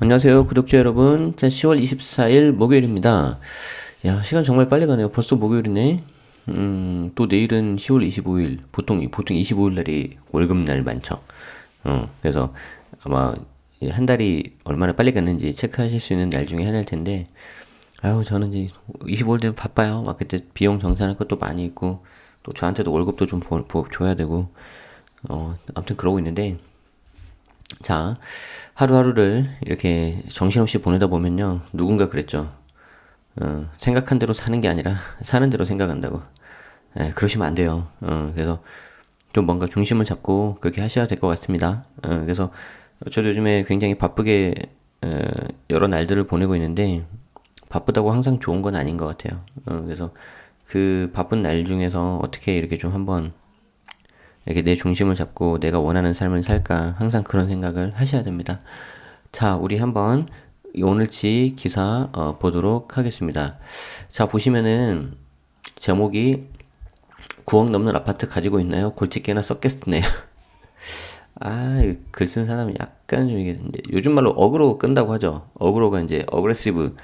안녕하세요, 구독자 여러분. 자, 10월 24일 목요일입니다. 야, 시간 정말 빨리 가네요. 벌써 목요일이네. 또 내일은 10월 25일. 보통 25일 날이 월급날 많죠. 그래서 아마 한 달이 얼마나 빨리 갔는지 체크하실 수 있는 날 중에 하나일 텐데, 아유, 저는 이제 25일 되면 바빠요. 막 그때 비용 정산할 것도 많이 있고, 또 저한테도 월급도 좀 줘야 되고, 아무튼 그러고 있는데, 자, 하루하루를 이렇게 정신없이 보내다 보면요. 누군가 그랬죠. 생각한 대로 사는 게 아니라 사는 대로 생각한다고. 그러시면 안 돼요. 그래서 좀 뭔가 중심을 잡고 그렇게 하셔야 될 것 같습니다. 그래서 저도 요즘에 굉장히 바쁘게 여러 날들을 보내고 있는데 바쁘다고 항상 좋은 건 아닌 것 같아요. 그래서 그 바쁜 날 중에서 어떻게 이렇게 좀 한번 이렇게 내 중심을 잡고 내가 원하는 삶을 살까 항상 그런 생각을 하셔야 됩니다. 자, 우리 한번 오늘치 기사 보도록 하겠습니다. 자, 보시면은 제목이 9억 넘는 아파트 가지고 있나요? 골칫게나 썼겠네요. 아, 글 쓴 사람은 약간 좀 이게 요즘 말로 어그로 끈다고 하죠. 어그로가 이제 어그레시브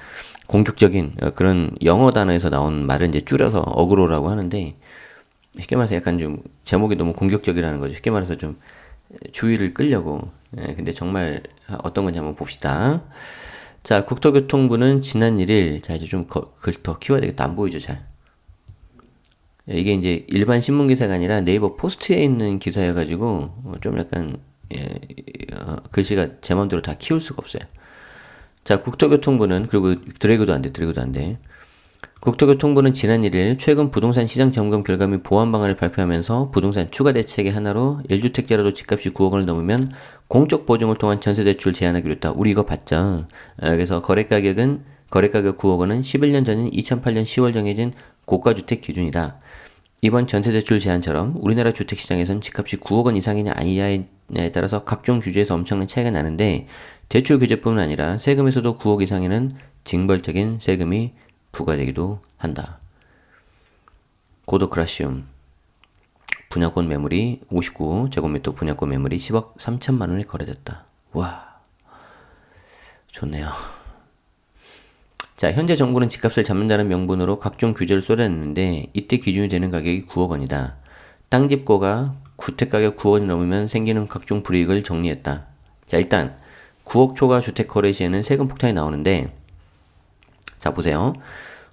공격적인 그런 영어 단어에서 나온 말을 이제 줄여서 어그로라고 하는데 쉽게 말해서 약간 좀 제목이 너무 공격적이라는 거죠. 쉽게 말해서 좀 주의를 끌려고. 근데 정말 어떤 건지 한번 봅시다. 자, 국토교통부는 지난 1일, 자, 이제 좀 글 더 키워야 되겠다. 안 보이죠, 잘. 이게 이제 일반 신문 기사가 아니라 네이버 포스트에 있는 기사여가지고, 좀 약간, 예, 글씨가 제 맘대로 다 키울 수가 없어요. 자, 국토교통부는, 그리고 드래그도 안 돼, 드래그도 안 돼. 국토교통부는 지난 1일 최근 부동산 시장 점검 결과 및 보완 방안을 발표하면서 부동산 추가 대책의 하나로 1주택자라도 집값이 9억 원을 넘으면 공적 보증을 통한 전세 대출 제한하기로 했다. 우리 이거 봤죠? 그래서 거래가격 9억 원은 11년 전인 2008년 10월 정해진 고가주택 기준이다. 이번 전세대출 제한처럼 우리나라 주택시장에선 집값이 9억 원 이상이냐 아니냐에 따라서 각종 규제에서 엄청난 차이가 나는데 대출 규제뿐만 아니라 세금에서도 9억 이상에는 징벌적인 세금이 부과되기도 한다. 고도크라시움 분양권 매물이 59제곱미터 분양권 매물이 10억 3천만 원에 거래됐다. 와, 좋네요. 자, 현재 정부는 집값을 잡는다는 명분으로 각종 규제를 쏟아냈는데 이때 기준이 되는 가격이 9억 원이다. 땅집고가 주택가격 9억 원이 넘으면 생기는 각종 불이익을 정리했다. 자, 일단 9억 초과 주택 거래 시에는 세금 폭탄이 나오는데 자, 보세요.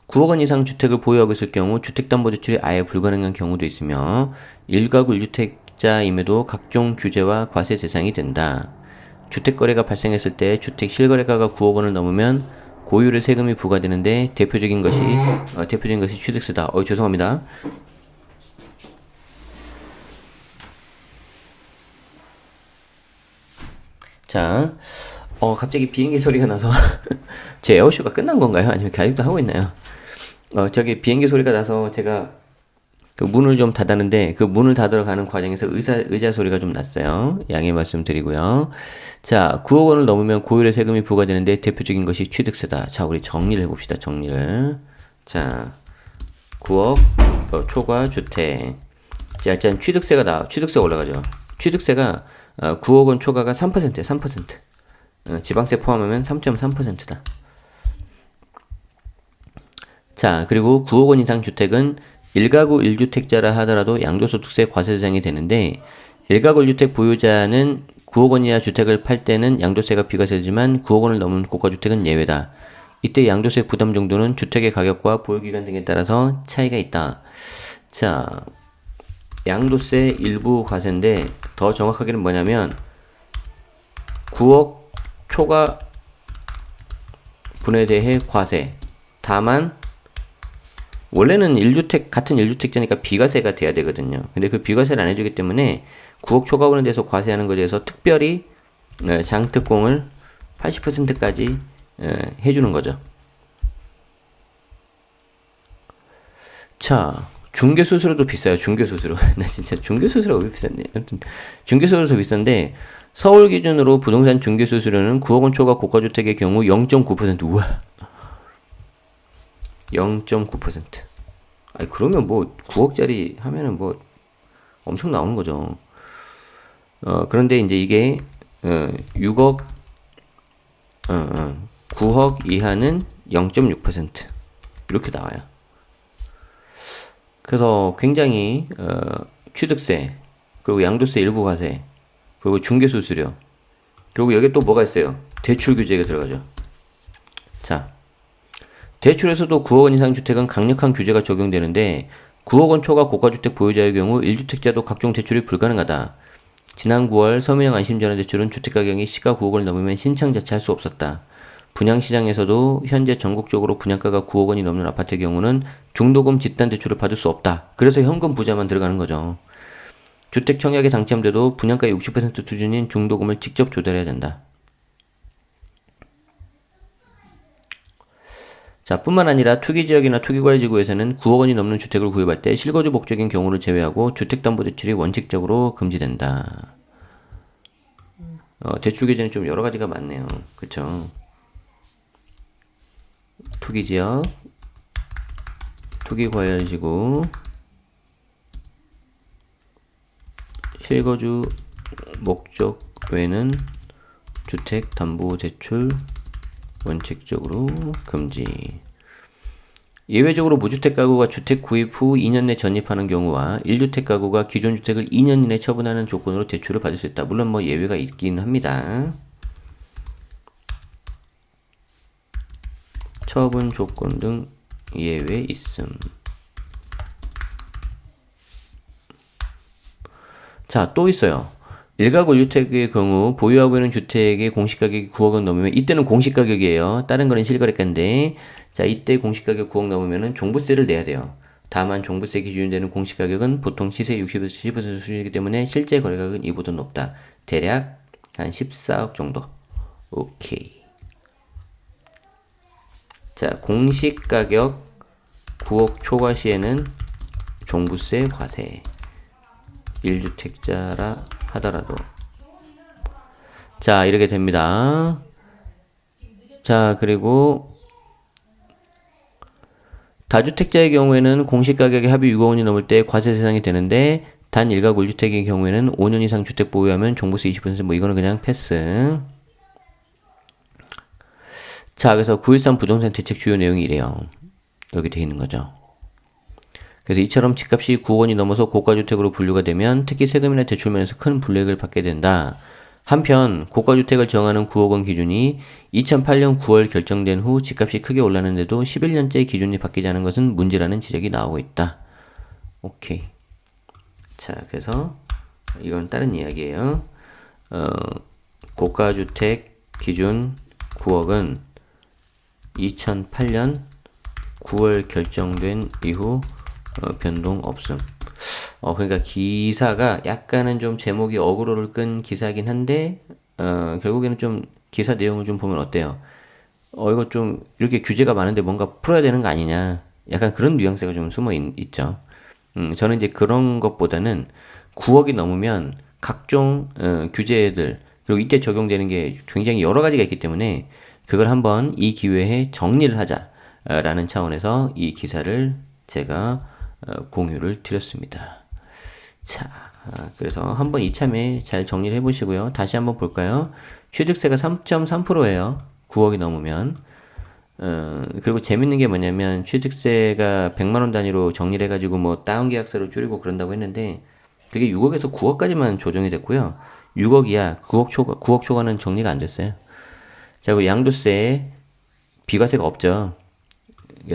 9억 원 이상 주택을 보유하고 있을 경우 주택담보대출이 아예 불가능한 경우도 있으며 1가구 1주택자임에도 각종 규제와 과세 대상이 된다. 주택거래가 발생했을 때 주택 실거래가가 9억 원을 넘으면 고율의 세금이 부과되는데 대표적인 것이 취득세다. 죄송합니다. 자, 갑자기 비행기 소리가 나서 제 에어쇼가 끝난 건가요? 아니면 아직도 하고 있나요? 저기 비행기 소리가 나서 제가 그 문을 좀 닫았는데 그 문을 닫으러 가는 과정에서 의자 소리가 좀 났어요. 양해 말씀드리고요. 자, 9억 원을 넘으면 고율의 세금이 부과되는데 대표적인 것이 취득세다. 자, 우리 정리를 해봅시다. 정리를. 자, 9억 초과 주택. 자, 일단 취득세가 올라가죠. 취득세가 9억 원 초과가 3%예요. 3%. 지방세 포함하면 3.3%다. 자, 그리고 9억 원 이상 주택은 1가구 1주택자라 하더라도 양도소득세 과세 대상이 되는데 1가구 1주택 보유자는 9억 원 이하 주택을 팔 때는 양도세가 비과세되지만 9억 원을 넘은 고가주택은 예외다. 이때 양도세 부담 정도는 주택의 가격과 보유기간 등에 따라서 차이가 있다. 자, 양도세 일부 과세인데 더 정확하게는 뭐냐면 9억 초과 분에 대해 과세. 다만 원래는 같은 1주택자니까 비과세가 돼야 되거든요. 근데 그 비과세를 안 해주기 때문에 9억 초과분에 대해서 과세하는 것에 대해서 특별히 장특공을 80%까지 해주는 거죠. 자, 중개수수료도 비싸요. 중개수수료. 나 진짜 중개수수료가 왜 비싼데? 아무튼 중개수수료도 비싼데 서울 기준으로 부동산 중개수수료는 9억 원 초과 고가주택의 경우 0.9%. 우와. 0.9%. 아니, 그러면 뭐 9억짜리 하면은 뭐 엄청 나오는 거죠. 그런데 이제 이게 6억 9억 이하는 0.6% 이렇게 나와요. 그래서 굉장히 취득세, 그리고 양도세 일부 과세, 그리고 중개수수료, 그리고 여기 또 뭐가 있어요? 대출 규제가 들어가죠. 자, 대출에서도 9억 원 이상 주택은 강력한 규제가 적용되는데 9억 원 초과 고가주택 보유자의 경우 1주택자도 각종 대출이 불가능하다. 지난 9월 서민형 안심전환대출은 주택가격이 시가 9억 원을 넘으면 신청 자체할 수 없었다. 분양시장에서도 현재 전국적으로 분양가가 9억 원이 넘는 아파트의 경우는 중도금 집단 대출을 받을 수 없다. 그래서 현금 부자만 들어가는 거죠. 주택 청약에 당첨돼도 분양가의 60% 수준인 중도금을 직접 조달해야 된다. 자, 뿐만 아니라 투기지역이나 투기과열지구에서는 9억 원이 넘는 주택을 구입할 때 실거주 목적인 경우를 제외하고 주택담보대출이 원칙적으로 금지된다. 대출 규제는 좀 여러 가지가 많네요. 그쵸? 투기지역, 투기과열지구, 실거주 목적 외에는 주택담보대출 원칙적으로 금지. 예외적으로 무주택 가구가 주택 구입 후 2년 내 전입하는 경우와 1주택 가구가 기존 주택을 2년 이내 처분하는 조건으로 대출을 받을 수 있다. 물론 뭐 예외가 있긴 합니다. 처분 조건 등 예외 있음. 자, 또 있어요. 일가구 1주택의 경우 보유하고 있는 주택의 공시가격이 9억 원 넘으면, 이때는 공시가격이에요. 다른 거는 실거래가인데, 자, 이때 공시가격 9억 넘으면은 종부세를 내야 돼요. 다만 종부세 기준이 되는 공시가격은 보통 시세 60에서 70% 수준이기 때문에 실제 거래가격은 이보다 높다. 대략 한 14억 정도. 오케이. 자, 공시가격 9억 초과 시에는 종부세 과세. 1주택자라 하더라도. 자, 이렇게 됩니다. 자, 그리고 다주택자의 경우에는 공시가격의 합의 6억 원이 넘을 때 과세 대상이 되는데, 단 1가구 1주택의 경우에는 5년 이상 주택 보유하면 종부세 20%, 뭐 이거는 그냥 패스. 자, 그래서 9.13 부동산 대책 주요 내용이 이래요. 여기 돼 있는 거죠. 그래서 이처럼 집값이 9억 원이 넘어서 고가주택으로 분류가 되면 특히 세금이나 대출 면에서 큰 불이익을 받게 된다. 한편 고가주택을 정하는 9억 원 기준이 2008년 9월 결정된 후 집값이 크게 올랐는데도 11년째 기준이 바뀌지 않은 것은 문제라는 지적이 나오고 있다. 오케이. 자, 그래서 이건 다른 이야기예요. 고가주택 기준 9억은 2008년 9월 결정된 이후 변동 없음. 그러니까 기사가 약간은 좀 제목이 어그로를 끈 기사긴 한데, 결국에는 좀 기사 내용을 좀 보면 어때요? 이거 좀 이렇게 규제가 많은데 뭔가 풀어야 되는 거 아니냐. 약간 그런 뉘앙스가 좀 숨어 있죠. 저는 이제 그런 것보다는 9억이 넘으면 각종 규제들, 그리고 이때 적용되는 게 굉장히 여러 가지가 있기 때문에 그걸 한번 이 기회에 정리를 하자라는 차원에서 이 기사를 제가 공유를 드렸습니다. 자, 그래서 한번 이참에 잘 정리를 해보시고요. 다시 한번 볼까요? 취득세가 3.3%예요. 9억이 넘으면. 그리고 재밌는 게 뭐냐면 취득세가 100만원 단위로 정리를 해가지고 뭐 다운 계약서를 줄이고 그런다고 했는데, 그게 6억에서 9억까지만 조정이 됐고요. 6억 이하, 9억 초과는 정리가 안 됐어요. 자, 그리고 양도세, 비과세가 없죠.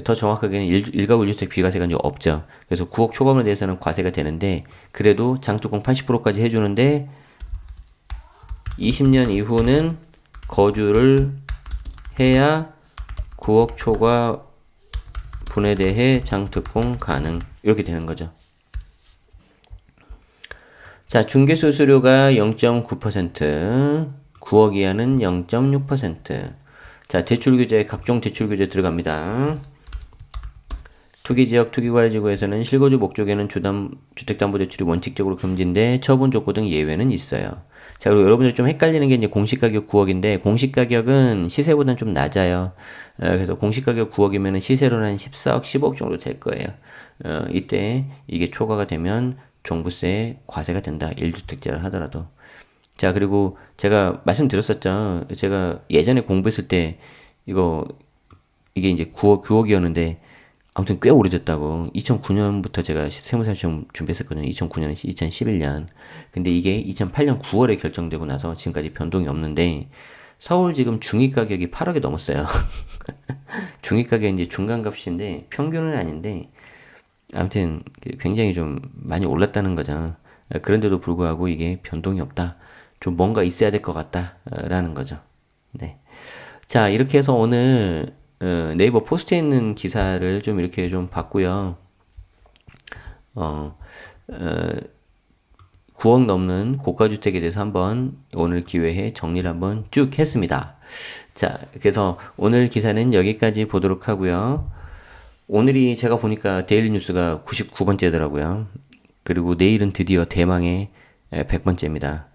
더 정확하게는 1가구 1주택 비과세가 이제 없죠. 그래서 9억 초과에 대해서는 과세가 되는데, 그래도 장특공 80%까지 해주는데 20년 이후는 거주를 해야 9억 초과 분에 대해 장특공 가능. 이렇게 되는 거죠. 자, 중개수수료가 0.9%, 9억 이하는 0.6%. 자, 대출 규제, 각종 대출 규제 들어갑니다. 투기지역, 투기과열지구에서는 실거주 목적에는 주택담보대출이 원칙적으로 금지인데 처분 조건 등 예외는 있어요. 자, 그리고 여러분들 좀 헷갈리는 게 이제 공시가격 9억인데, 공시가격은 시세보다는 좀 낮아요. 그래서 공시가격 9억이면 시세로는 한 14억, 15억 정도 될 거예요. 이때 이게 초과가 되면 종부세 과세가 된다. 1주택자를 하더라도. 자, 그리고 제가 말씀드렸었죠. 제가 예전에 공부했을 때 이거 이게 이제 9억이었는데 아무튼 꽤 오래됐다고. 2009년부터 제가 세무사 시험 준비했었거든요. 2009년, 2011년. 근데 이게 2008년 9월에 결정되고 나서 지금까지 변동이 없는데 서울 지금 중위 가격이 8억이 넘었어요. 중위 가격이 이제 중간값인데 평균은 아닌데 아무튼 굉장히 좀 많이 올랐다는 거죠. 그런데도 불구하고 이게 변동이 없다. 좀 뭔가 있어야 될 것 같다라는 거죠. 네. 자, 이렇게 해서 오늘 네이버 포스트에 있는 기사를 좀 이렇게 좀 봤고요. 어, 9억 넘는 고가주택에 대해서 한번 오늘 기회에 정리를 한번 쭉 했습니다. 자, 그래서 오늘 기사는 여기까지 보도록 하고요. 오늘이 제가 보니까 데일리 뉴스가 99번째더라고요. 그리고 내일은 드디어 대망의 100번째입니다.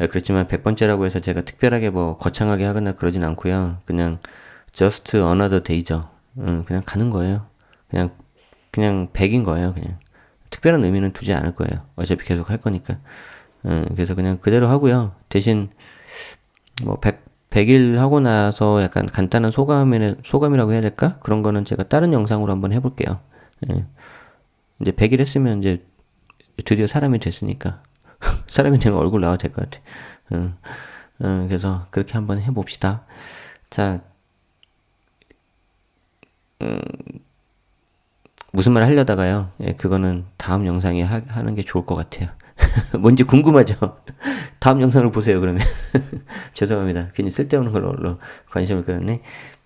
그렇지만 100번째라고 해서 제가 특별하게 뭐 거창하게 하거나 그러진 않고요. 그냥 just another day죠. 그냥 가는 거예요. 그냥 100인 거예요. 그냥 특별한 의미는 두지 않을 거예요. 어차피 계속 할 거니까. 그래서 그냥 그대로 하고요. 대신 뭐 100일 하고 나서 약간 간단한 소감이라고 해야 될까? 그런 거는 제가 다른 영상으로 한번 해볼게요. 예. 이제 100일 했으면 이제 드디어 사람이 됐으니까. 사람이 되면 얼굴 나와도 될 것 같아. 그래서 그렇게 한번 해봅시다. 자, 무슨 말 하려다가요. 예, 그거는 다음 영상에 하는 게 좋을 것 같아요. 뭔지 궁금하죠? 다음 영상을 보세요, 그러면. 죄송합니다. 괜히 쓸데없는 걸로 관심을 끌었네.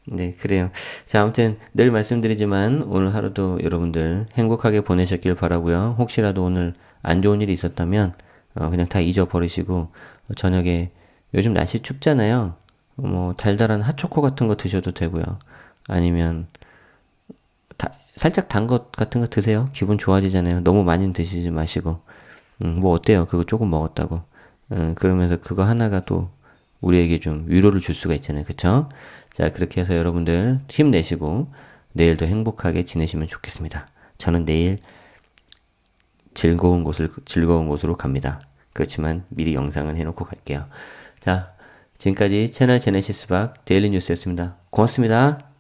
네, 그래요. 자, 아무튼 늘 말씀드리지만 오늘 하루도 여러분들 행복하게 보내셨길 바라고요. 혹시라도 오늘 안 좋은 일이 있었다면 그냥 다 잊어버리시고 저녁에 요즘 날씨 춥잖아요. 뭐 달달한 핫초코 같은 거 드셔도 되고요. 아니면 살짝 단 것 같은 거 드세요. 기분 좋아지잖아요. 너무 많이 드시지 마시고. 뭐 어때요? 그거 조금 먹었다고. 그러면서 그거 하나가 또 우리에게 좀 위로를 줄 수가 있잖아요. 그쵸? 자, 그렇게 해서 여러분들 힘내시고 내일도 행복하게 지내시면 좋겠습니다. 저는 내일 즐거운 곳으로 갑니다. 그렇지만 미리 영상은 해놓고 갈게요. 자, 지금까지 채널 제네시스 박 데일리 뉴스였습니다. 고맙습니다.